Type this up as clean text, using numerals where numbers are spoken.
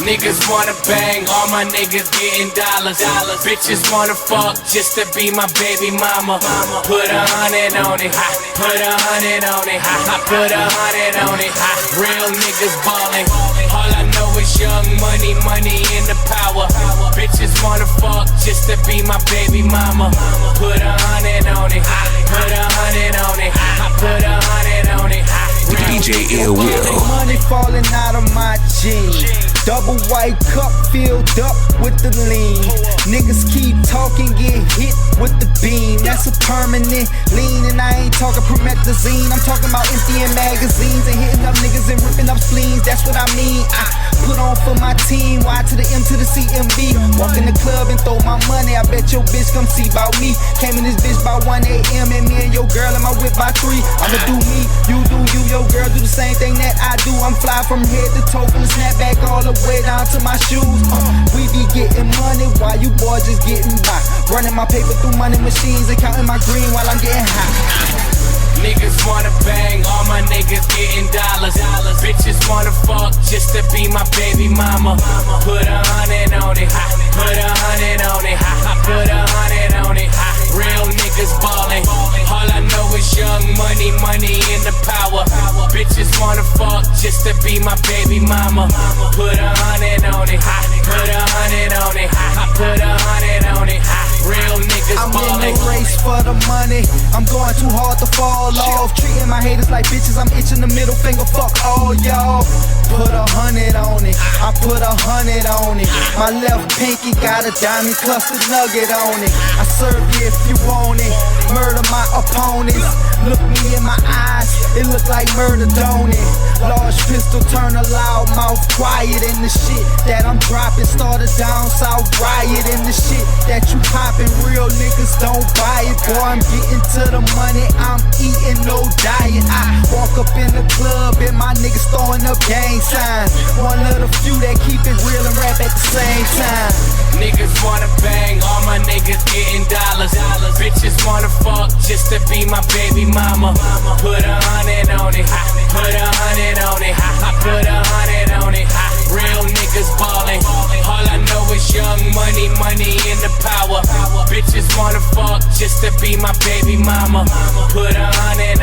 Niggas wanna bang, all my niggas getting dollars. Bitches wanna fuck just to be my baby mama. Put 100 on it, put 100 on it, I put 100 on it. Real niggas ballin', all I know is young money, money in the power. Bitches wanna fuck just to be my baby mama. Put 100 on it, put 100 on it, I put 100 on it. DJ Ill Will. Money falling out of my jeans. Double white cup filled up with the lean. Niggas keep talking, get hit with the beam. That's a permanent lean, and I ain't talking promethazine. I'm talking about emptying magazines and hitting up niggas and ripping up spleens. That's what I mean. I put on for my team. Y to the M to the CMB. Walk in the club and throw my money. I bet your bitch come see about me. Came in this bitch by 1 a.m. and me and your girl in my whip by 3. I'ma do me, you do you. Your girl do the same thing that I do. I'm fly from head to toe, from the snapback all the way down to my shoes. We be getting money while you boys just getting by. Running my paper through money machines and counting my green while I'm getting high. Niggas wanna bang, all my niggas getting dollars. Bitches wanna fuck just to be my baby mama. Put 100 on it, put 100 on it, I put 100 on it. Real niggas ballin', all I know is young money, money in the power. Bitches wanna fuck just to be my baby mama. Put 100 on it, put 100 on it, I put 100 on it. Real niggas ballin'. I'm in the race for the money. I'm going too hard to fall off. Treating my haters like bitches. I'm itching the middle finger. Fuck all y'all. Put 100 on it. I put 100 on it. My left pinky got a diamond clustered nugget on it. I serve you if you want it. Murder my opponents. Look me in my eyes. It look like murder, don't it? Large pistol, turn a loud mouth quiet. In the shit that I'm dropping, start a down south riot. In the shit that you popping, real niggas don't buy it. Boy, I'm getting to the money, I'm eating no diet. I walk up in the club and my niggas throwing up gang signs. One of the few that keep it real and rap at the same time. Niggas wanna bang, all my niggas getting dollars. Bitches wanna fuck just to be my baby mama. Put 100 on it, put 100 on it, I put 100 on it. Real niggas ballin', all I know is young money, money in the power. Bitches wanna fuck just to be my baby mama. Put 100